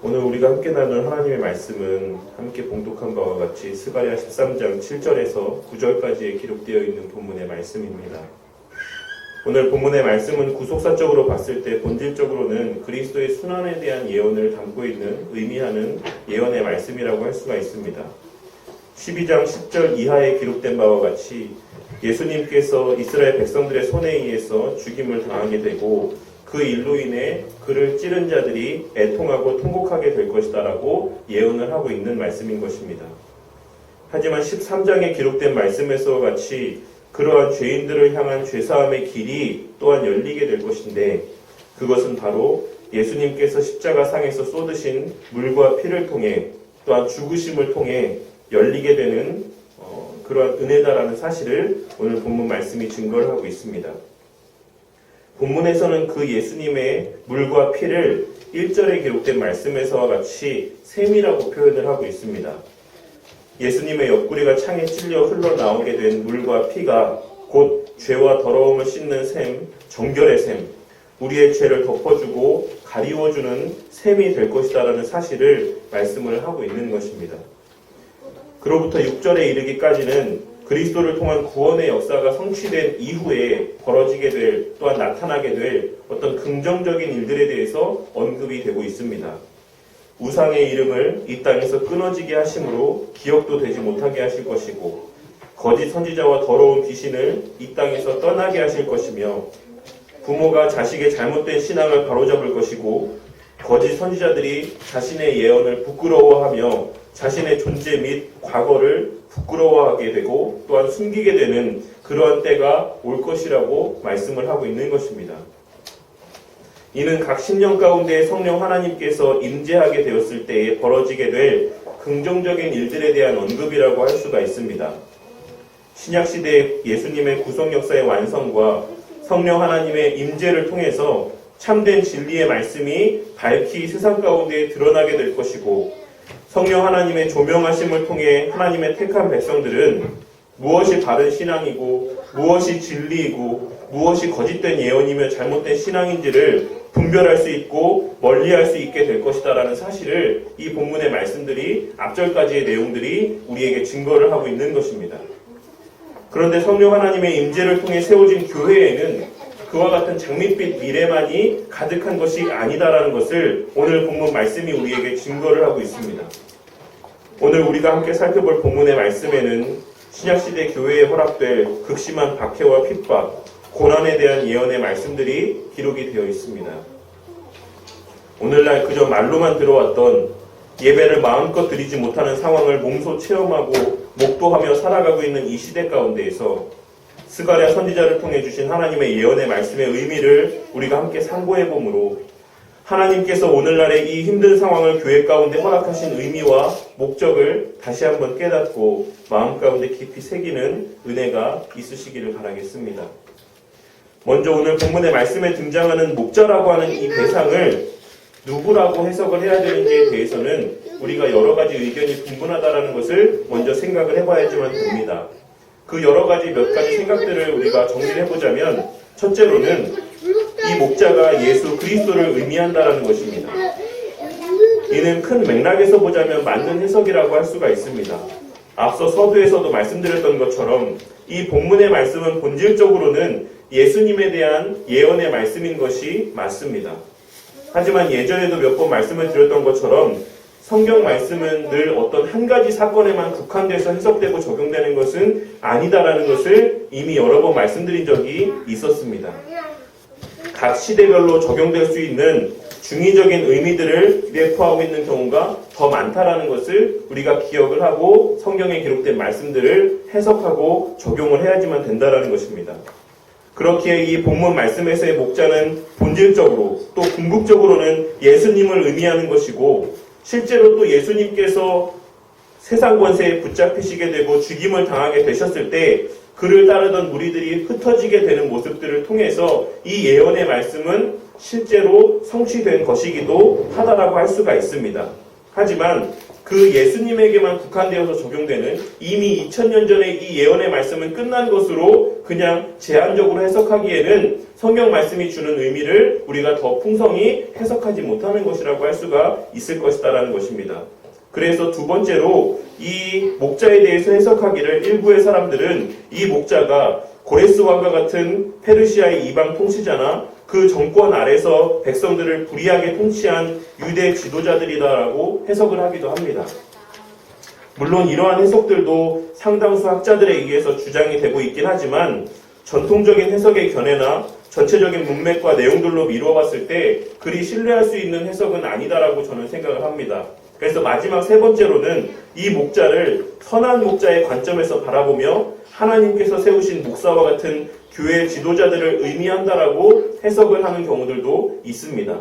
오늘 우리가 함께 나눈 하나님의 말씀은 함께 봉독한 바와 같이 스가랴 13장 7절에서 9절까지에 기록되어 있는 본문의 말씀입니다. 오늘 본문의 말씀은 구속사적으로 봤을 때 본질적으로는 그리스도의 순환에 대한 예언을 담고 있는 의미하는 예언의 말씀이라고 할 수가 있습니다. 12장 10절 이하에 기록된 바와 같이 예수님께서 이스라엘 백성들의 손에 의해서 죽임을 당하게 되고 그 일로 인해 그를 찌른 자들이 애통하고 통곡하게 될 것이다 라고 예언을 하고 있는 말씀인 것입니다. 하지만 13장에 기록된 말씀에서와 같이 그러한 죄인들을 향한 죄사함의 길이 또한 열리게 될 것인데 그것은 바로 예수님께서 십자가상에서 쏟으신 물과 피를 통해 또한 죽으심을 통해 열리게 되는 그러한 은혜다라는 사실을 오늘 본문 말씀이 증거를 하고 있습니다. 본문에서는 그 예수님의 물과 피를 1절에 기록된 말씀에서와 같이 샘이라고 표현을 하고 있습니다. 예수님의 옆구리가 창에 찔려 흘러나오게 된 물과 피가 곧 죄와 더러움을 씻는 샘, 정결의 샘, 우리의 죄를 덮어주고 가리워주는 샘이 될 것이다라는 사실을 말씀을 하고 있는 것입니다. 그로부터 6절에 이르기까지는 그리스도를 통한 구원의 역사가 성취된 이후에 벌어지게 될 또한 나타나게 될 어떤 긍정적인 일들에 대해서 언급이 되고 있습니다. 우상의 이름을 이 땅에서 끊어지게 하심으로 기억도 되지 못하게 하실 것이고 거짓 선지자와 더러운 귀신을 이 땅에서 떠나게 하실 것이며 부모가 자식의 잘못된 신앙을 바로잡을 것이고 거짓 선지자들이 자신의 예언을 부끄러워하며 자신의 존재 및 과거를 부끄러워하게 되고 또한 숨기게 되는 그러한 때가 올 것이라고 말씀을 하고 있는 것입니다. 이는 각 신령 가운데 성령 하나님께서 임재하게 되었을 때에 벌어지게 될 긍정적인 일들에 대한 언급이라고 할 수가 있습니다. 신약시대 예수님의 구속 역사의 완성과 성령 하나님의 임재를 통해서 참된 진리의 말씀이 밝히 세상 가운데 드러나게 될 것이고 성령 하나님의 조명하심을 통해 하나님의 택한 백성들은 무엇이 바른 신앙이고 무엇이 진리이고 무엇이 거짓된 예언이며 잘못된 신앙인지를 분별할 수 있고 멀리할 수 있게 될 것이다라는 사실을 이 본문의 말씀들이 앞절까지의 내용들이 우리에게 증거를 하고 있는 것입니다. 그런데 성령 하나님의 임재를 통해 세워진 교회에는 그와 같은 장밋빛 미래만이 가득한 것이 아니다라는 것을 오늘 본문 말씀이 우리에게 증거를 하고 있습니다. 오늘 우리가 함께 살펴볼 본문의 말씀에는 신약시대 교회에 허락될 극심한 박해와 핍박, 고난에 대한 예언의 말씀들이 기록이 되어 있습니다. 오늘날 그저 말로만 들어왔던 예배를 마음껏 드리지 못하는 상황을 몸소 체험하고 목도하며 살아가고 있는 이 시대 가운데에서 스가랴 선지자를 통해 주신 하나님의 예언의 말씀의 의미를 우리가 함께 상고해 보므로 하나님께서 오늘날의 이 힘든 상황을 교회 가운데 허락하신 의미와 목적을 다시 한번 깨닫고 마음 가운데 깊이 새기는 은혜가 있으시기를 바라겠습니다. 먼저 오늘 본문의 말씀에 등장하는 목자라고 하는 이 대상을 누구라고 해석을 해야 되는지에 대해서는 우리가 여러 가지 의견이 분분하다는 것을 먼저 생각을 해봐야지만 됩니다. 그 여러 가지 몇 가지 생각들을 우리가 정리를 해보자면 첫째로는 이 목자가 예수 그리스도를 의미한다라는 것입니다. 이는 큰 맥락에서 보자면 맞는 해석이라고 할 수가 있습니다. 앞서 서두에서도 말씀드렸던 것처럼 이 본문의 말씀은 본질적으로는 예수님에 대한 예언의 말씀인 것이 맞습니다. 하지만 예전에도 몇 번 말씀을 드렸던 것처럼 성경 말씀은 늘 어떤 한 가지 사건에만 국한돼서 해석되고 적용되는 것은 아니다라는 것을 이미 여러 번 말씀드린 적이 있었습니다. 각 시대별로 적용될 수 있는 중의적인 의미들을 내포하고 있는 경우가 더 많다라는 것을 우리가 기억을 하고 성경에 기록된 말씀들을 해석하고 적용을 해야지만 된다라는 것입니다. 그렇기에 이 본문 말씀에서의 목자는 본질적으로 또 궁극적으로는 예수님을 의미하는 것이고 실제로 또 예수님께서 세상 권세에 붙잡히시게 되고 죽임을 당하게 되셨을 때 그를 따르던 무리들이 흩어지게 되는 모습들을 통해서 이 예언의 말씀은 실제로 성취된 것이기도 하다라고 할 수가 있습니다. 하지만 그 예수님에게만 국한되어서 적용되는 이미 2000년 전에 이 예언의 말씀은 끝난 것으로 그냥 제한적으로 해석하기에는 성경 말씀이 주는 의미를 우리가 더 풍성히 해석하지 못하는 것이라고 할 수가 있을 것이다라는 것입니다. 그래서 두 번째로 이 목자에 대해서 해석하기를 일부의 사람들은 이 목자가 고레스 왕과 같은 페르시아의 이방 통치자나 그 정권 아래서 백성들을 불의하게 통치한 유대 지도자들이다라고 해석을 하기도 합니다. 물론 이러한 해석들도 상당수 학자들에 의해서 주장이 되고 있긴 하지만 전통적인 해석의 견해나 전체적인 문맥과 내용들로 미루어 봤을 때 그리 신뢰할 수 있는 해석은 아니다라고 저는 생각을 합니다. 그래서 마지막 세 번째로는 이 목자를 선한 목자의 관점에서 바라보며 하나님께서 세우신 목사와 같은 교회 지도자들을 의미한다라고 해석을 하는 경우들도 있습니다.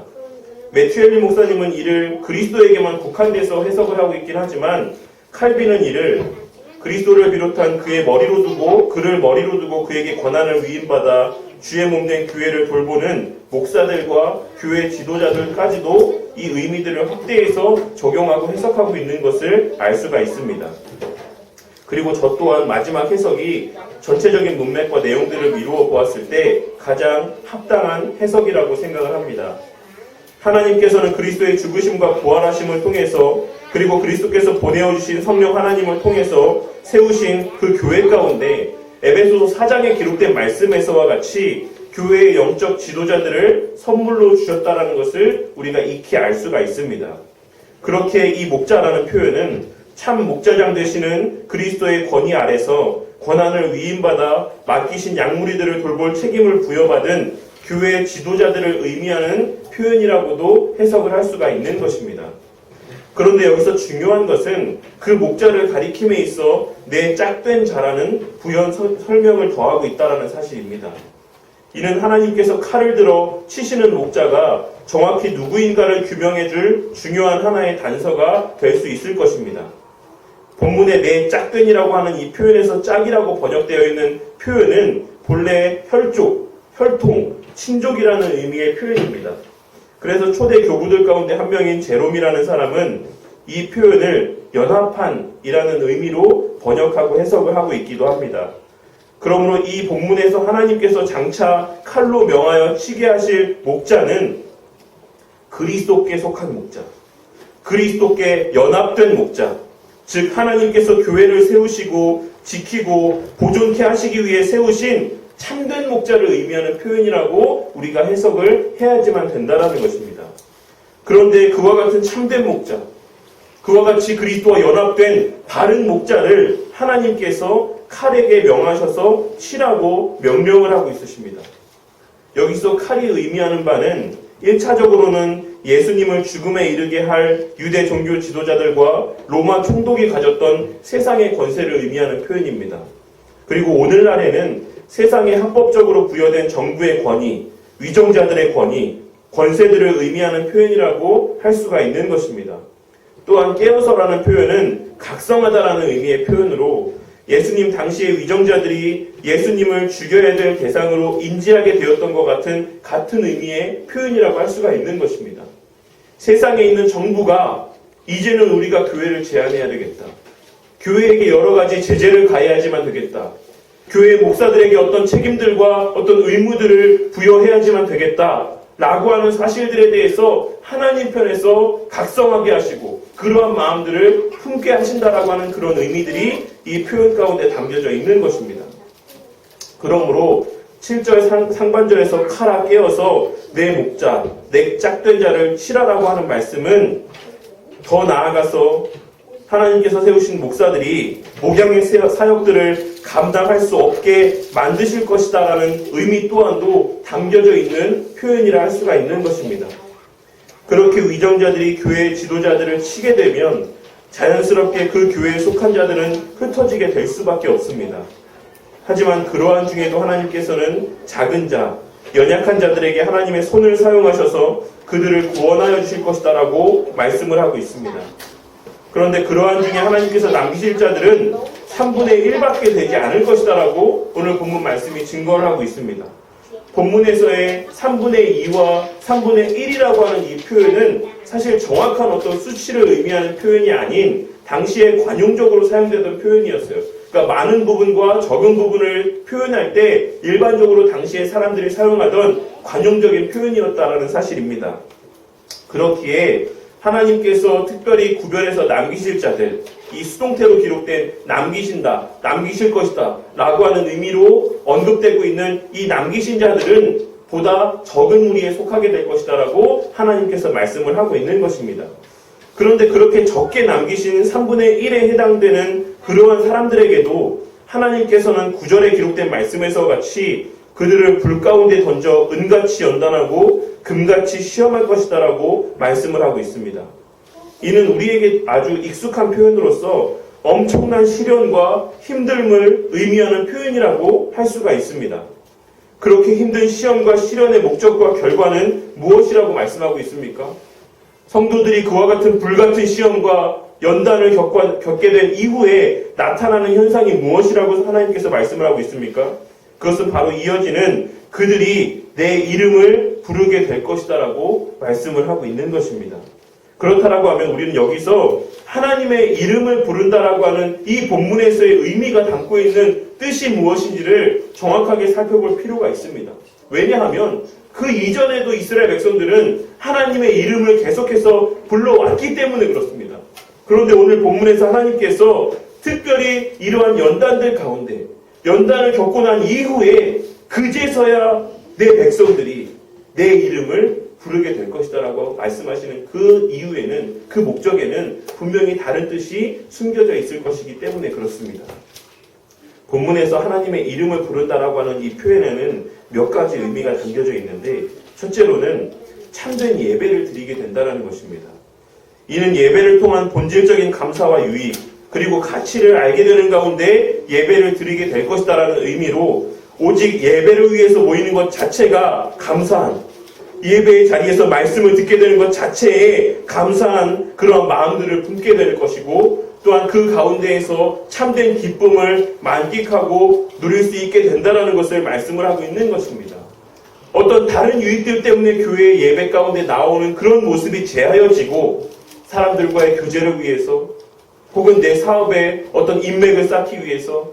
매튜엘리 목사님은 이를 그리스도에게만 국한돼서 해석을 하고 있긴 하지만 칼빈은 이를 그리스도를 비롯한 그의 머리로 두고 그를 머리로 두고 그에게 권한을 위임받아 주의 몸된 교회를 돌보는 목사들과 교회 지도자들까지도 이 의미들을 확대해서 적용하고 해석하고 있는 것을 알 수가 있습니다. 그리고 저 또한 마지막 해석이 전체적인 문맥과 내용들을 미루어 보았을 때 가장 합당한 해석이라고 생각을 합니다. 하나님께서는 그리스도의 죽으심과 부활하심을 통해서 그리고 그리스도께서 보내어주신 성령 하나님을 통해서 세우신 그 교회 가운데 에베소서 4장에 기록된 말씀에서와 같이 교회의 영적 지도자들을 선물로 주셨다는 것을 우리가 익히 알 수가 있습니다. 그렇게 이 목자라는 표현은 참 목자장 되시는 그리스도의 권위 아래서 권한을 위임받아 맡기신 양무리들을 돌볼 책임을 부여받은 교회 지도자들을 의미하는 표현이라고도 해석을 할 수가 있는 것입니다. 그런데 여기서 중요한 것은 그 목자를 가리킴에 있어 내 짝된 자라는 부연 설명을 더하고 있다는 사실입니다. 이는 하나님께서 칼을 들어 치시는 목자가 정확히 누구인가를 규명해줄 중요한 하나의 단서가 될 수 있을 것입니다. 본문에 내 짝된이라고 하는 이 표현에서 짝이라고 번역되어 있는 표현은 본래 혈족, 혈통, 친족이라는 의미의 표현입니다. 그래서 초대 교부들 가운데 한 명인 제롬이라는 사람은 이 표현을 연합한이라는 의미로 번역하고 해석을 하고 있기도 합니다. 그러므로 이 본문에서 하나님께서 장차 칼로 명하여 치게 하실 목자는 그리스도께 속한 목자, 그리스도께 연합된 목자, 즉 하나님께서 교회를 세우시고 지키고 보존케 하시기 위해 세우신 참된 목자를 의미하는 표현이라고 우리가 해석을 해야지만 된다는 것입니다. 그런데 그와 같은 참된 목자, 그와 같이 그리스도와 연합된 바른 목자를 하나님께서 칼에게 명하셔서 치라고 명령을 하고 있으십니다. 여기서 칼이 의미하는 바는 1차적으로는 예수님을 죽음에 이르게 할 유대 종교 지도자들과 로마 총독이 가졌던 세상의 권세를 의미하는 표현입니다. 그리고 오늘날에는 세상에 합법적으로 부여된 정부의 권위, 위정자들의 권위, 권세들을 의미하는 표현이라고 할 수가 있는 것입니다. 또한 깨어서라는 표현은 각성하다라는 의미의 표현으로 예수님 당시의 위정자들이 예수님을 죽여야 될 대상으로 인지하게 되었던 것 같은 의미의 표현이라고 할 수가 있는 것입니다. 세상에 있는 정부가 이제는 우리가 교회를 제한해야 되겠다. 교회에게 여러 가지 제재를 가해야지만 되겠다. 교회 목사들에게 어떤 책임들과 어떤 의무들을 부여해야지만 되겠다. 라고 하는 사실들에 대해서 하나님 편에서 각성하게 하시고 그러한 마음들을 품게 하신다라고 하는 그런 의미들이 이 표현 가운데 담겨져 있는 것입니다. 그러므로 7절 상반절에서 칼아 깨어서 내 목자, 내 짝된 자를 치라라고 하는 말씀은 더 나아가서 하나님께서 세우신 목사들이 목양의 사역들을 감당할 수 없게 만드실 것이다라는 의미 또한도 담겨져 있는 표현이라 할 수가 있는 것입니다. 그렇게 위정자들이 교회의 지도자들을 치게 되면 자연스럽게 그 교회에 속한 자들은 흩어지게 될 수밖에 없습니다. 하지만 그러한 중에도 하나님께서는 작은 자, 연약한 자들에게 하나님의 손을 사용하셔서 그들을 구원하여 주실 것이다라고 말씀을 하고 있습니다. 그런데 그러한 중에 하나님께서 남기실 자들은 3분의 1밖에 되지 않을 것이다라고 오늘 본문 말씀이 증거를 하고 있습니다. 본문에서의 3분의 2와 3분의 1이라고 하는 이 표현은 사실 정확한 어떤 수치를 의미하는 표현이 아닌 당시에 관용적으로 사용되던 표현이었어요. 그러니까 많은 부분과 적은 부분을 표현할 때 일반적으로 당시에 사람들이 사용하던 관용적인 표현이었다라는 사실입니다. 그렇기에 하나님께서 특별히 구별해서 남기실 자들, 이 수동태로 기록된 남기신다, 남기실 것이다 라고 하는 의미로 언급되고 있는 이 남기신 자들은 보다 적은 무리에 속하게 될 것이다 라고 하나님께서 말씀을 하고 있는 것입니다. 그런데 그렇게 적게 남기신 3분의 1에 해당되는 그러한 사람들에게도 하나님께서는 9절에 기록된 말씀에서 같이 그들을 불 가운데 던져 은같이 연단하고 금같이 시험할 것이다 라고 말씀을 하고 있습니다. 이는 우리에게 아주 익숙한 표현으로서 엄청난 시련과 힘듦을 의미하는 표현이라고 할 수가 있습니다. 그렇게 힘든 시험과 시련의 목적과 결과는 무엇이라고 말씀하고 있습니까? 성도들이 그와 같은 불같은 시험과 연단을 겪게 된 이후에 나타나는 현상이 무엇이라고 하나님께서 말씀을 하고 있습니까? 그것은 바로 이어지는 그들이 내 이름을 부르게 될 것이다 라고 말씀을 하고 있는 것입니다. 그렇다라고 하면 우리는 여기서 하나님의 이름을 부른다라고 하는 이 본문에서의 의미가 담고 있는 뜻이 무엇인지를 정확하게 살펴볼 필요가 있습니다. 왜냐하면 그 이전에도 이스라엘 백성들은 하나님의 이름을 계속해서 불러왔기 때문에 그렇습니다. 그런데 오늘 본문에서 하나님께서 특별히 이러한 연단들 가운데 연단을 겪고 난 이후에 그제서야 내 백성들이 내 이름을 부르게 될 것이다 라고 말씀하시는 그 이유에는, 그 목적에는 분명히 다른 뜻이 숨겨져 있을 것이기 때문에 그렇습니다. 본문에서 하나님의 이름을 부른다라고 하는 이 표현에는 몇 가지 의미가 담겨져 있는데, 첫째로는 참된 예배를 드리게 된다는 것입니다. 이는 예배를 통한 본질적인 감사와 유익, 그리고 가치를 알게 되는 가운데 예배를 드리게 될 것이다라는 의미로 오직 예배를 위해서 모이는 것 자체가 감사한, 예배의 자리에서 말씀을 듣게 되는 것 자체에 감사한 그런 마음들을 품게 될 것이고, 또한 그 가운데에서 참된 기쁨을 만끽하고 누릴 수 있게 된다는 것을 말씀을 하고 있는 것입니다. 어떤 다른 유익들 때문에 교회의 예배 가운데 나오는 그런 모습이 제하여지고 사람들과의 교제를 위해서, 혹은 내 사업에 어떤 인맥을 쌓기 위해서,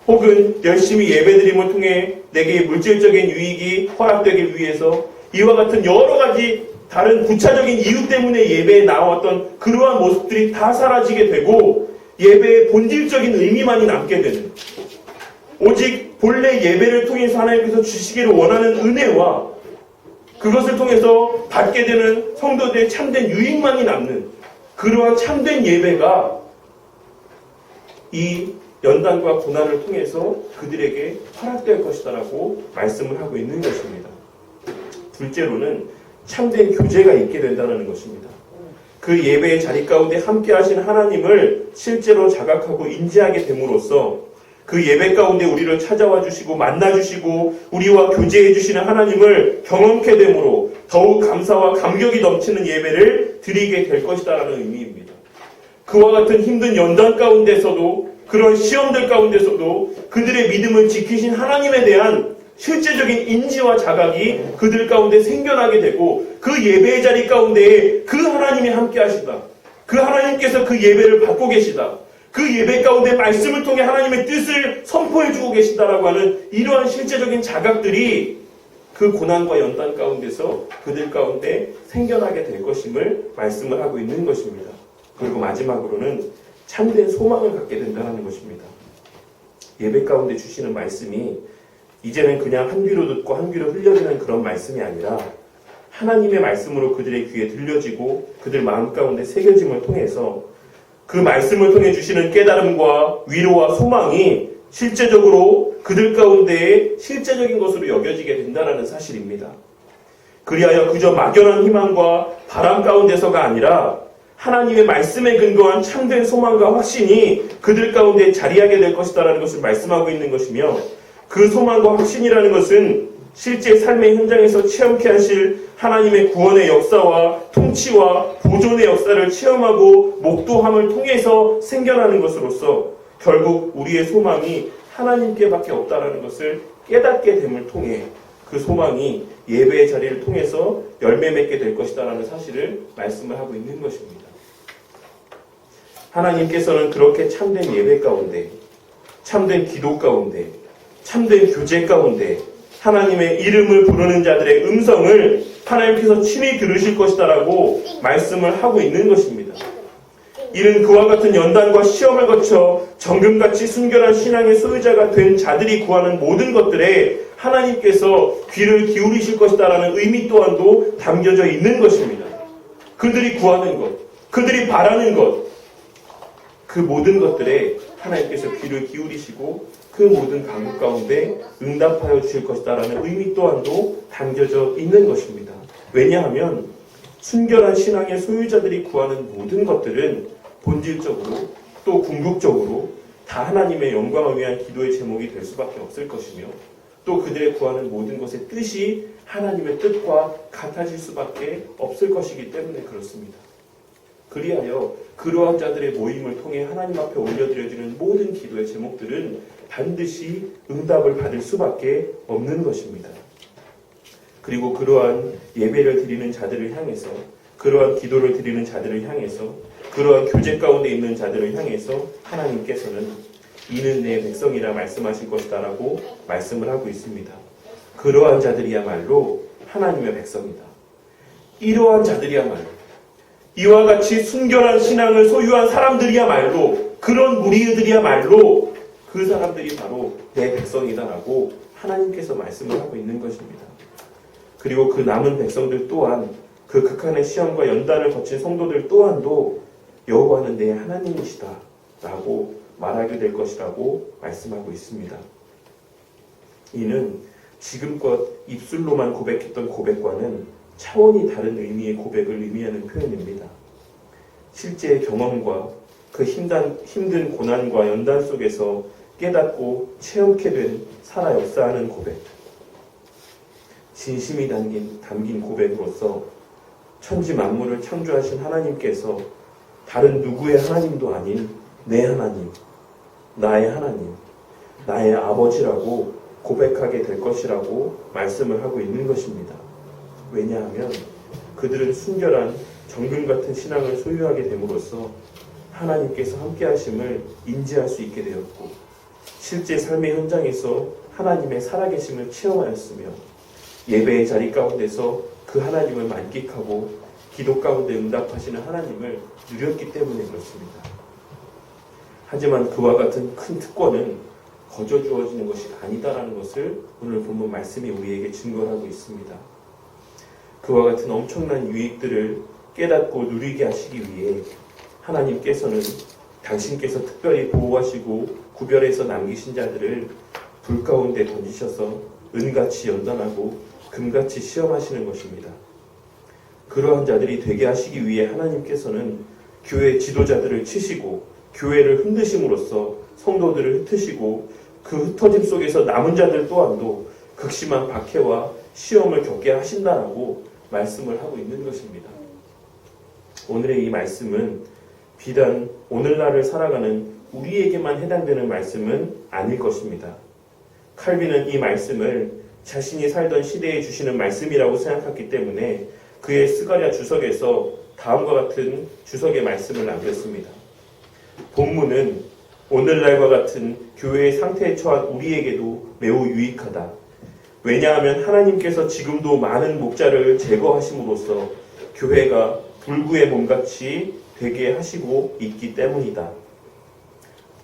혹은 열심히 예배드림을 통해 내게 물질적인 유익이 허락되기 위해서, 이와 같은 여러 가지 다른 구체적인 이유 때문에 예배에 나왔던 그러한 모습들이 다 사라지게 되고 예배의 본질적인 의미만이 남게 되는, 오직 본래 예배를 통해서 하나님께서 주시기를 원하는 은혜와 그것을 통해서 받게 되는 성도들의 참된 유익만이 남는 그러한 참된 예배가 이 연단과 고난을 통해서 그들에게 허락될 것이다라고 말씀을 하고 있는 것입니다. 둘째로는 참된 교제가 있게 된다는 것입니다. 그 예배의 자리 가운데 함께 하신 하나님을 실제로 자각하고 인지하게 됨으로써 그 예배 가운데 우리를 찾아와 주시고 만나 주시고 우리와 교제해 주시는 하나님을 경험케 됨으로 더욱 감사와 감격이 넘치는 예배를 드리게 될 것이다라는 의미입니다. 그와 같은 힘든 연단 가운데서도, 그런 시험들 가운데서도 그들의 믿음을 지키신 하나님에 대한 실제적인 인지와 자각이 그들 가운데 생겨나게 되고 그 예배의 자리 가운데 그 하나님이 함께 하시다, 그 하나님께서 그 예배를 받고 계시다, 그 예배 가운데 말씀을 통해 하나님의 뜻을 선포해주고 계시다라고 하는 이러한 실제적인 자각들이 그 고난과 연단 가운데서 그들 가운데 생겨나게 될 것임을 말씀을 하고 있는 것입니다. 그리고 마지막으로는 참된 소망을 갖게 된다는 것입니다. 예배 가운데 주시는 말씀이 이제는 그냥 한 귀로 듣고 한 귀로 흘려지는 그런 말씀이 아니라 하나님의 말씀으로 그들의 귀에 들려지고 그들 마음 가운데 새겨짐을 통해서 그 말씀을 통해 주시는 깨달음과 위로와 소망이 실제적으로 그들 가운데에 실제적인 것으로 여겨지게 된다는 사실입니다. 그리하여 그저 막연한 희망과 바람 가운데서가 아니라 하나님의 말씀에 근거한 참된 소망과 확신이 그들 가운데 자리하게 될 것이다라는 것을 말씀하고 있는 것이며, 그 소망과 확신이라는 것은 실제 삶의 현장에서 체험케 하실 하나님의 구원의 역사와 통치와 보존의 역사를 체험하고 목도함을 통해서 생겨나는 것으로서 결국 우리의 소망이 하나님께 밖에 없다라는 것을 깨닫게 됨을 통해 그 소망이 예배의 자리를 통해서 열매 맺게 될 것이다라는 사실을 말씀을 하고 있는 것입니다. 하나님께서는 그렇게 참된 예배 가운데, 참된 기도 가운데, 참된 교제 가운데 하나님의 이름을 부르는 자들의 음성을 하나님께서 친히 들으실 것이다라고 말씀을 하고 있는 것입니다. 이는 그와 같은 연단과 시험을 거쳐 정금같이 순결한 신앙의 소유자가 된 자들이 구하는 모든 것들에 하나님께서 귀를 기울이실 것이다라는 의미 또한도 담겨져 있는 것입니다. 그들이 구하는 것, 그들이 바라는 것, 그 모든 것들에 하나님께서 귀를 기울이시고 그 모든 간구 가운데 응답하여 주실 것이다라는 의미 또한도 담겨져 있는 것입니다. 왜냐하면 순결한 신앙의 소유자들이 구하는 모든 것들은 본질적으로 또 궁극적으로 다 하나님의 영광을 위한 기도의 제목이 될 수밖에 없을 것이며 또 그들의 구하는 모든 것의 뜻이 하나님의 뜻과 같아질 수밖에 없을 것이기 때문에 그렇습니다. 그리하여 그러한 자들의 모임을 통해 하나님 앞에 올려드려지는 모든 기도의 제목들은 반드시 응답을 받을 수밖에 없는 것입니다. 그리고 그러한 예배를 드리는 자들을 향해서, 그러한 기도를 드리는 자들을 향해서, 그러한 교제 가운데 있는 자들을 향해서 하나님께서는 이는 내 백성이라 말씀하실 것이다 라고 말씀을 하고 있습니다. 그러한 자들이야말로 하나님의 백성이다. 이러한 자들이야말로 이와 같이 순결한 신앙을 소유한 사람들이야말로, 그런 무리들이야말로 그 사람들이 바로 내 백성이다라고 하나님께서 말씀을 하고 있는 것입니다. 그리고 그 남은 백성들 또한, 그 극한의 시험과 연단을 거친 성도들 또한도 여호와는 내 하나님이시다 라고 말하게 될 것이라고 말씀하고 있습니다. 이는 지금껏 입술로만 고백했던 고백과는 차원이 다른 의미의 고백을 의미하는 표현입니다. 실제의 경험과 그 힘든 고난과 연단 속에서 깨닫고 체험케 된 살아 역사하는 고백, 진심이 담긴 고백으로서 천지 만물을 창조하신 하나님께서 다른 누구의 하나님도 아닌 내 하나님, 나의 하나님, 나의 아버지라고 고백하게 될 것이라고 말씀을 하고 있는 것입니다. 왜냐하면 그들은 순결한 정금 같은 신앙을 소유하게 됨으로써 하나님께서 함께 하심을 인지할 수 있게 되었고, 실제 삶의 현장에서 하나님의 살아계심을 체험하였으며, 예배의 자리 가운데서 그 하나님을 만끽하고 기도 가운데 응답하시는 하나님을 누렸기 때문에 그렇습니다. 하지만 그와 같은 큰 특권은 거저 주어지는 것이 아니다라는 것을 오늘 본문 말씀이 우리에게 증거하고 있습니다. 그와 같은 엄청난 유익들을 깨닫고 누리게 하시기 위해 하나님께서는 당신께서 특별히 보호하시고 구별해서 남기신 자들을 불 가운데 던지셔서 은같이 연단하고 금같이 시험하시는 것입니다. 그러한 자들이 되게 하시기 위해 하나님께서는 교회 지도자들을 치시고 교회를 흔드심으로써 성도들을 흩으시고 그 흩어짐 속에서 남은 자들 또한도 극심한 박해와 시험을 겪게 하신다라고 말씀을 하고 있는 것입니다. 오늘의 이 말씀은 비단 오늘날을 살아가는 우리에게만 해당되는 말씀은 아닐 것입니다. 칼빈은 이 말씀을 자신이 살던 시대에 주시는 말씀이라고 생각했기 때문에 그의 스가랴 주석에서 다음과 같은 주석의 말씀을 남겼습니다. 본문은 오늘날과 같은 교회의 상태에 처한 우리에게도 매우 유익하다. 왜냐하면 하나님께서 지금도 많은 목자를 제거하심으로써 교회가 불구의 몸같이 되게 하시고 있기 때문이다.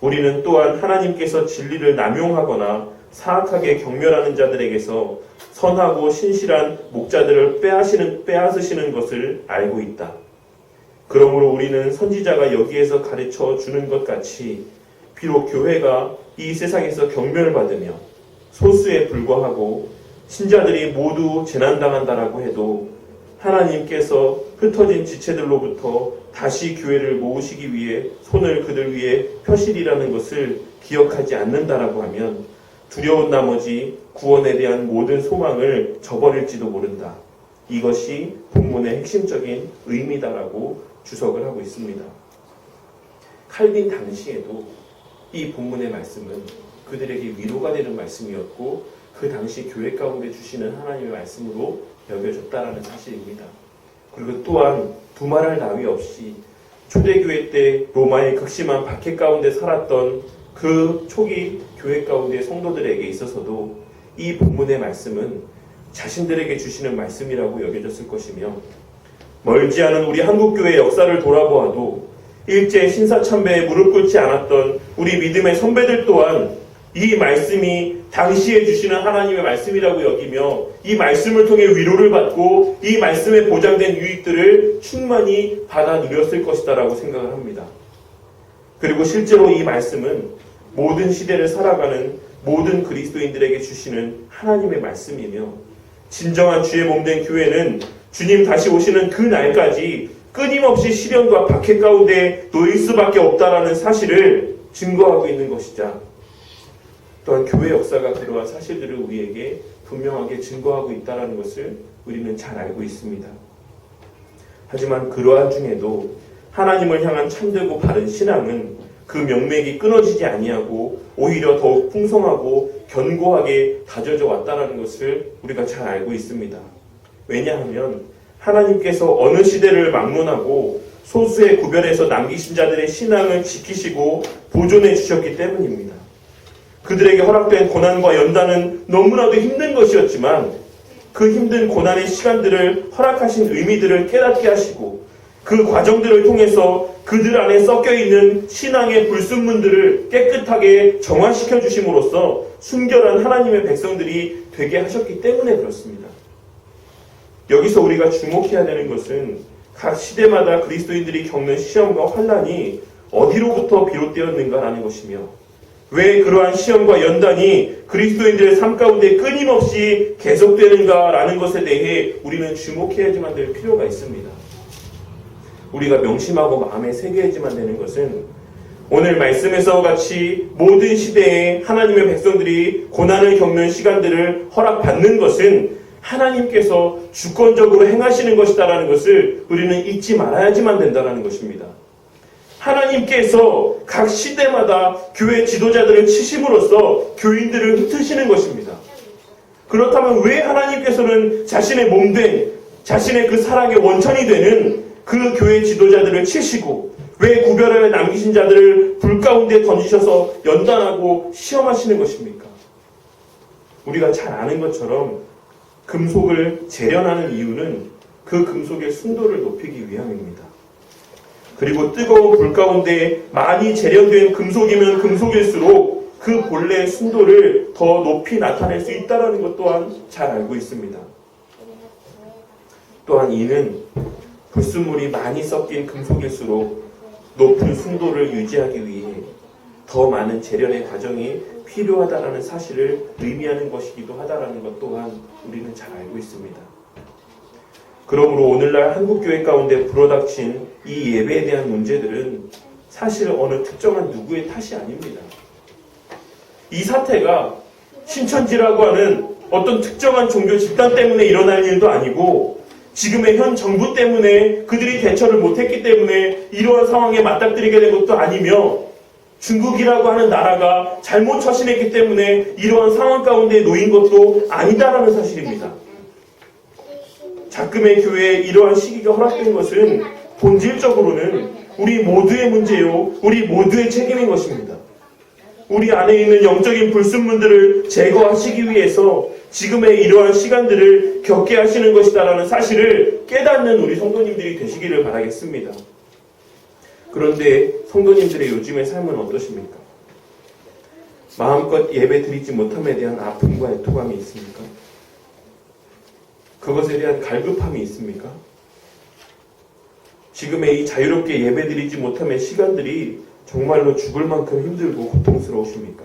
우리는 또한 하나님께서 진리를 남용하거나 사악하게 경멸하는 자들에게서 선하고 신실한 목자들을 빼앗으시는 것을 알고 있다. 그러므로 우리는 선지자가 여기에서 가르쳐 주는 것 같이 비록 교회가 이 세상에서 경멸받으며 소수에 불과하고 신자들이 모두 재난당한다라고 해도 하나님께서 흩어진 지체들로부터 다시 교회를 모으시기 위해 손을 그들 위에 펴시리라는 것을 기억하지 않는다라고 하면 두려운 나머지 구원에 대한 모든 소망을 저버릴지도 모른다. 이것이 본문의 핵심적인 의미다라고 주석을 하고 있습니다. 칼빈 당시에도 이 본문의 말씀은 그들에게 위로가 되는 말씀이었고 그 당시 교회 가운데 주시는 하나님의 말씀으로 여겨졌다라는 사실입니다. 그리고 또한 두말할 나위 없이 초대교회 때 로마의 극심한 박해 가운데 살았던 그 초기 교회 가운데 성도들에게 있어서도 이 본문의 말씀은 자신들에게 주시는 말씀이라고 여겨졌을 것이며, 멀지 않은 우리 한국교회의 역사를 돌아보아도 일제 신사참배에 무릎 꿇지 않았던 우리 믿음의 선배들 또한 이 말씀이 당시에 주시는 하나님의 말씀이라고 여기며 이 말씀을 통해 위로를 받고 이 말씀에 보장된 유익들을 충만히 받아 누렸을 것이다라고 생각을 합니다. 그리고 실제로 이 말씀은 모든 시대를 살아가는 모든 그리스도인들에게 주시는 하나님의 말씀이며, 진정한 주의 몸된 교회는 주님 다시 오시는 그 날까지 끊임없이 시련과 박해 가운데 놓일 수밖에 없다라는 사실을 증거하고 있는 것이자, 또한 교회 역사가 그러한 사실들을 우리에게 분명하게 증거하고 있다는 것을 우리는 잘 알고 있습니다. 하지만 그러한 중에도 하나님을 향한 참되고 바른 신앙은 그 명맥이 끊어지지 아니하고 오히려 더욱 풍성하고 견고하게 다져져 왔다는 것을 우리가 잘 알고 있습니다. 왜냐하면 하나님께서 어느 시대를 막론하고 소수의 구별해서 남기신 자들의 신앙을 지키시고 보존해 주셨기 때문입니다. 그들에게 허락된 고난과 연단은 너무나도 힘든 것이었지만 그 힘든 고난의 시간들을 허락하신 의미들을 깨닫게 하시고 그 과정들을 통해서 그들 안에 섞여있는 신앙의 불순물들을 깨끗하게 정화시켜 주심으로써 순결한 하나님의 백성들이 되게 하셨기 때문에 그렇습니다. 여기서 우리가 주목해야 되는 것은 각 시대마다 그리스도인들이 겪는 시험과 환난이 어디로부터 비롯되었는가라는 것이며, 왜 그러한 시험과 연단이 그리스도인들의 삶 가운데 끊임없이 계속되는가라는 것에 대해 우리는 주목해야지만 될 필요가 있습니다. 우리가 명심하고 마음에 새겨야지만 되는 것은 오늘 말씀에서 같이 모든 시대에 하나님의 백성들이 고난을 겪는 시간들을 허락받는 것은 하나님께서 주권적으로 행하시는 것이다라는 것을 우리는 잊지 말아야지만 된다는 것입니다. 하나님께서 각 시대마다 교회 지도자들을 치심으로써 교인들을 흩으시는 것입니다. 그렇다면 왜 하나님께서는 자신의 몸된, 자신의 그 사랑의 원천이 되는 그 교회 지도자들을 치시고 왜 구별하여 남기신 자들을 불 가운데 던지셔서 연단하고 시험하시는 것입니까? 우리가 잘 아는 것처럼 금속을 재련하는 이유는 그 금속의 순도를 높이기 위함입니다. 그리고 뜨거운 불 가운데 많이 재련된 금속이면 금속일수록 그 본래의 순도를 더 높이 나타낼 수 있다는 것 또한 잘 알고 있습니다. 또한 이는 불순물이 많이 섞인 금속일수록 높은 순도를 유지하기 위해 더 많은 재련의 과정이 필요하다는 사실을 의미하는 것이기도 하다는 것 또한 우리는 잘 알고 있습니다. 그러므로 오늘날 한국교회 가운데 불어닥친 이 예배에 대한 문제들은 사실 어느 특정한 누구의 탓이 아닙니다. 이 사태가 신천지라고 하는 어떤 특정한 종교 집단 때문에 일어날 일도 아니고 지금의 현 정부 때문에 그들이 대처를 못했기 때문에 이러한 상황에 맞닥뜨리게 된 것도 아니며 중국이라고 하는 나라가 잘못 처신했기 때문에 이러한 상황 가운데 놓인 것도 아니다라는 사실입니다. 작금의 교회에 이러한 시기가 허락된 것은 본질적으로는 우리 모두의 문제요, 우리 모두의 책임인 것입니다. 우리 안에 있는 영적인 불순물들을 제거하시기 위해서 지금의 이러한 시간들을 겪게 하시는 것이다라는 사실을 깨닫는 우리 성도님들이 되시기를 바라겠습니다. 그런데 성도님들의 요즘의 삶은 어떠십니까? 마음껏 예배 드리지 못함에 대한 아픔과 애통함이 있습니까? 그것에 대한 갈급함이 있습니까? 지금의 이 자유롭게 예배 드리지 못함의 시간들이 정말로 죽을 만큼 힘들고 고통스러우십니까?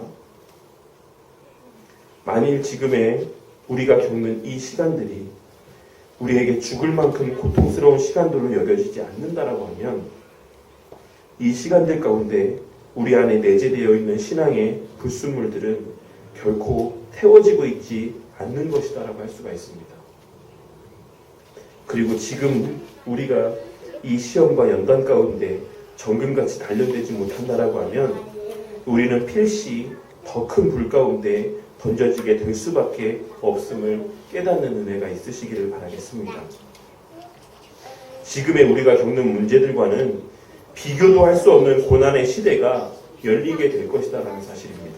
만일 지금의 우리가 겪는 이 시간들이 우리에게 죽을 만큼 고통스러운 시간들로 여겨지지 않는다라고 하면 이 시간들 가운데 우리 안에 내재되어 있는 신앙의 불순물들은 결코 태워지고 있지 않는 것이다라고 할 수가 있습니다. 그리고 지금 우리가 이 시험과 연단 가운데 정금같이 단련되지 못한다라고 하면 우리는 필시 더 큰 불 가운데 던져지게 될 수밖에 없음을 깨닫는 은혜가 있으시기를 바라겠습니다. 지금의 우리가 겪는 문제들과는 비교도 할 수 없는 고난의 시대가 열리게 될 것이다라는 사실입니다.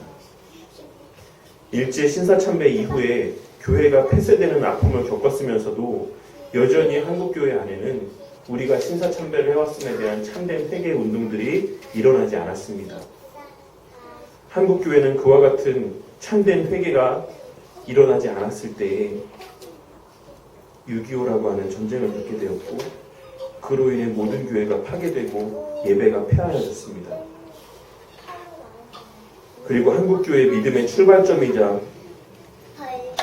일제 신사참배 이후에 교회가 폐쇄되는 아픔을 겪었으면서도 여전히 한국교회 안에는 우리가 신사참배를 해왔음에 대한 참된 회개 운동들이 일어나지 않았습니다. 한국교회는 그와 같은 참된 회개가 일어나지 않았을 때에 6.25라고 하는 전쟁을 겪게 되었고, 그로 인해 모든 교회가 파괴되고 예배가 폐하여졌습니다. 그리고 한국교회의 믿음의 출발점이자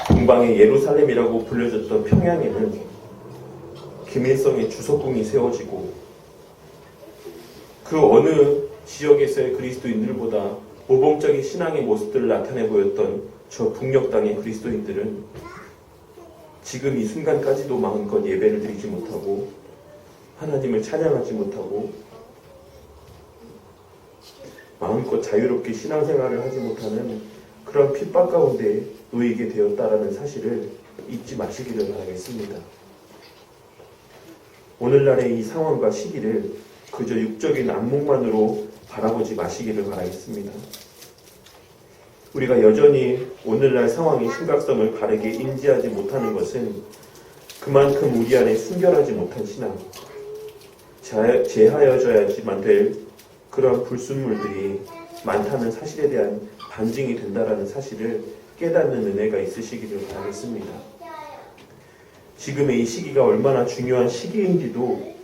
동방의 예루살렘이라고 불려졌던 평양에는 김일성의 주석궁이 세워지고, 그 어느 지역에서의 그리스도인들보다 모범적인 신앙의 모습들을 나타내 보였던 저 북녘 땅의 그리스도인들은 지금 이 순간까지도 마음껏 예배를 드리지 못하고 하나님을 찬양하지 못하고 마음껏 자유롭게 신앙생활을 하지 못하는 그런 핍박 가운데 놓이게 되었다라는 사실을 잊지 마시기를 바라겠습니다. 오늘날의 이 상황과 시기를 그저 육적인 안목만으로 바라보지 마시기를 바라겠습니다. 우리가 여전히 오늘날 상황의 심각성을 바르게 인지하지 못하는 것은 그만큼 우리 안에 순결하지 못한 신앙, 제하여져야지만 될 그런 불순물들이 많다는 사실에 대한 반증이 된다라는 사실을 깨닫는 은혜가 있으시기를 바라겠습니다. 지금의 이 시기가 얼마나 중요한 시기인지도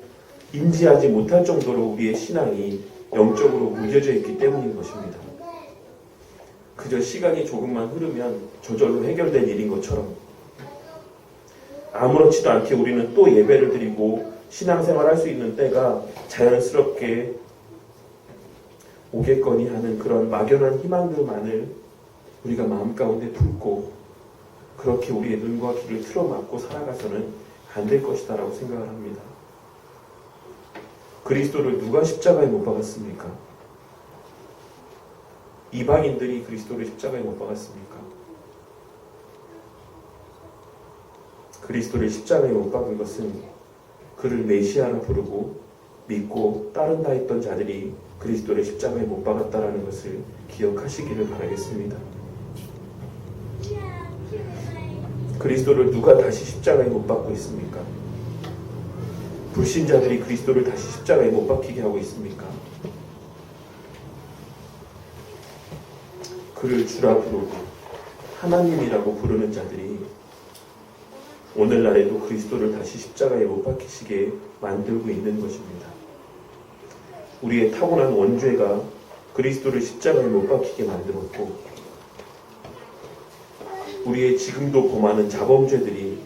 인지하지 못할 정도로 우리의 신앙이 영적으로 무뎌져 있기 때문인 것입니다. 그저 시간이 조금만 흐르면 저절로 해결된 일인 것처럼 아무렇지도 않게 우리는 또 예배를 드리고 신앙생활할 수 있는 때가 자연스럽게 오겠거니 하는 그런 막연한 희망들만을 우리가 마음 가운데 품고 그렇게 우리의 눈과 귀를 틀어막고 살아가서는 안 될 것이다 라고 생각을 합니다. 그리스도를 누가 십자가에 못 박았습니까? 이방인들이 그리스도를 십자가에 못 박았습니까? 그리스도를 십자가에 못 박은 것은 그를 메시아라 부르고 믿고 따른다 했던 자들이 그리스도를 십자가에 못 박았다라는 것을 기억하시기를 바라겠습니다. 그리스도를 누가 다시 십자가에 못 박고 있습니까? 불신자들이 그리스도를 다시 십자가에 못 박히게 하고 있습니까? 그를 주라 부르고 하나님이라고 부르는 자들이 오늘날에도 그리스도를 다시 십자가에 못 박히시게 만들고 있는 것입니다. 우리의 타고난 원죄가 그리스도를 십자가에 못 박히게 만들었고, 우리의 지금도 범하는 자범죄들이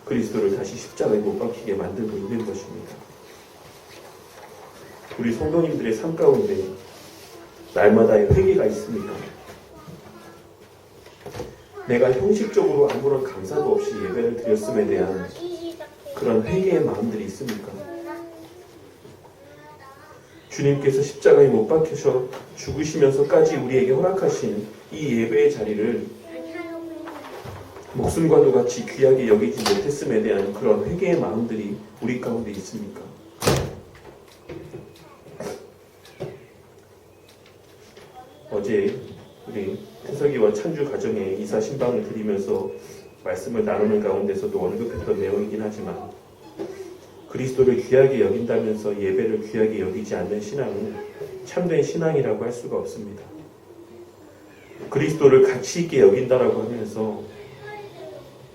그리스도를 다시 십자가에 못 박히게 만들고 있는 것입니다. 우리 성도님들의 삶 가운데 날마다의 회개가 있습니까? 내가 형식적으로 아무런 감사도 없이 예배를 드렸음에 대한 그런 회개의 마음들이 있습니까? 주님께서 십자가에 못 박히셔 죽으시면서까지 우리에게 허락하신 이 예배의 자리를 목숨과도 같이 귀하게 여기지 못했음에 대한 그런 회개의 마음들이 우리 가운데 있습니까? 어제 우리 태석이와 찬주 가정에 이사 신방을 드리면서 말씀을 나누는 가운데서도 언급했던 내용이긴 하지만, 그리스도를 귀하게 여긴다면서 예배를 귀하게 여기지 않는 신앙은 참된 신앙이라고 할 수가 없습니다. 그리스도를 가치 있게 여긴다라고 하면서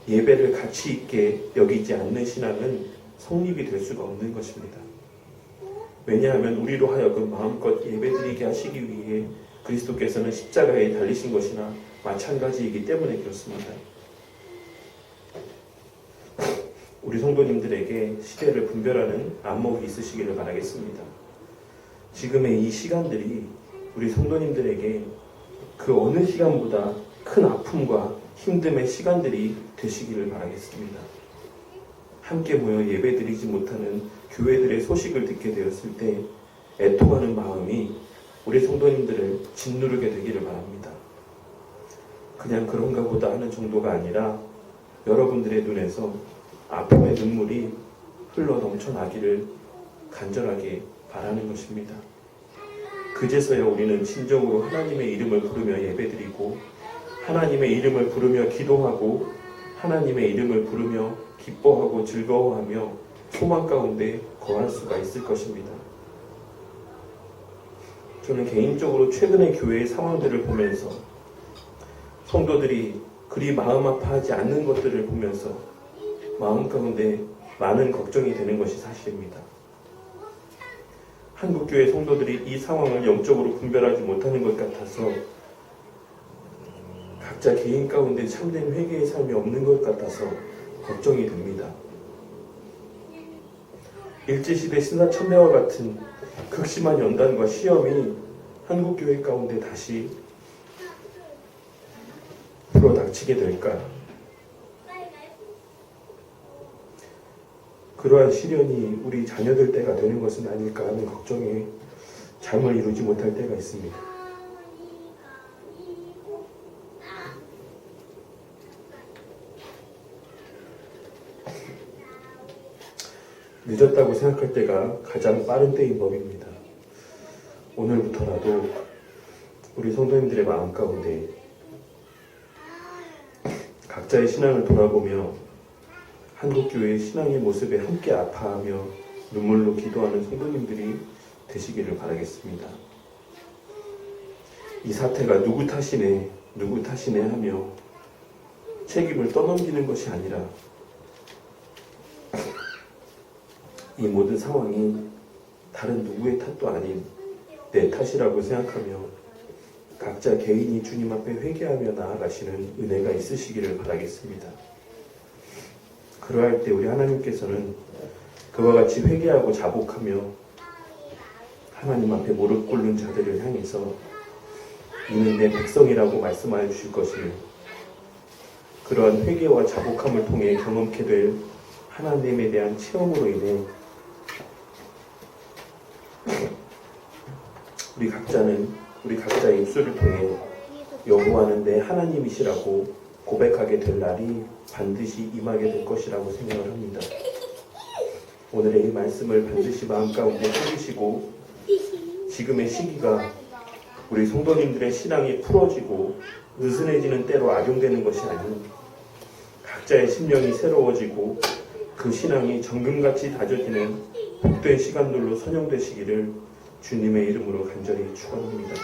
예배를 가치 있게 여기지 않는 신앙은 성립이 될 수가 없는 것입니다. 왜냐하면 우리로 하여금 마음껏 예배드리게 하시기 위해 그리스도께서는 십자가에 달리신 것이나 마찬가지이기 때문에 그렇습니다. 우리 성도님들에게 시대를 분별하는 안목이 있으시기를 바라겠습니다. 지금의 이 시간들이 우리 성도님들에게 그 어느 시간보다 큰 아픔과 힘듦의 시간들이 되시기를 바라겠습니다. 함께 모여 예배드리지 못하는 교회들의 소식을 듣게 되었을 때 애통하는 마음이 우리 성도님들을 짓누르게 되기를 바랍니다. 그냥 그런가 보다 하는 정도가 아니라 여러분들의 눈에서 아픔의 눈물이 흘러 넘쳐나기를 간절하게 바라는 것입니다. 그제서야 우리는 진정으로 하나님의 이름을 부르며 예배드리고 하나님의 이름을 부르며 기도하고 하나님의 이름을 부르며 기뻐하고 즐거워하며 소망 가운데 거할 수가 있을 것입니다. 저는 개인적으로 최근의 교회의 상황들을 보면서 성도들이 그리 마음 아파하지 않는 것들을 보면서 마음 가운데 많은 걱정이 되는 것이 사실입니다. 한국교회 성도들이 이 상황을 영적으로 분별하지 못하는 것 같아서 각자 개인 가운데 참된 회개의 삶이 없는 것 같아서 걱정이 됩니다. 일제시대 신사참배와 같은 극심한 연단과 시험이 한국교회 가운데 다시 불어닥치게 될까? 그러한 시련이 우리 자녀들 때가 되는 것은 아닐까 하는 걱정에 잠을 이루지 못할 때가 있습니다. 늦었다고 생각할 때가 가장 빠른 때인 법입니다. 오늘부터라도 우리 성도님들의 마음 가운데 각자의 신앙을 돌아보며 한국교회의 신앙의 모습에 함께 아파하며 눈물로 기도하는 성도님들이 되시기를 바라겠습니다. 이 사태가 누구 탓이네 하며 책임을 떠넘기는 것이 아니라 이 모든 상황이 다른 누구의 탓도 아닌 내 탓이라고 생각하며 각자 개인이 주님 앞에 회개하며 나아가시는 은혜가 있으시기를 바라겠습니다. 그러할 때 우리 하나님께서는 그와 같이 회개하고 자복하며 하나님 앞에 무릎 꿇는 자들을 향해서 이는 내 백성이라고 말씀하여 주실 것을 그러한 회개와 자복함을 통해 경험케 될 하나님에 대한 체험으로 인해 우리 각자의 입술을 통해 여호와는 내 하나님이시라고 고백하게 될 날이 반드시 임하게 될 것이라고 생각을 합니다. 오늘의 이 말씀을 반드시 마음 가운데 새기시고 지금의 시기가 우리 성도님들의 신앙이 풀어지고 느슨해지는 때로 악용되는 것이 아닌 각자의 심령이 새로워지고 그 신앙이 정금같이 다져지는 복된 시간들로 선용되시기를 주님의 이름으로 간절히 축원합니다.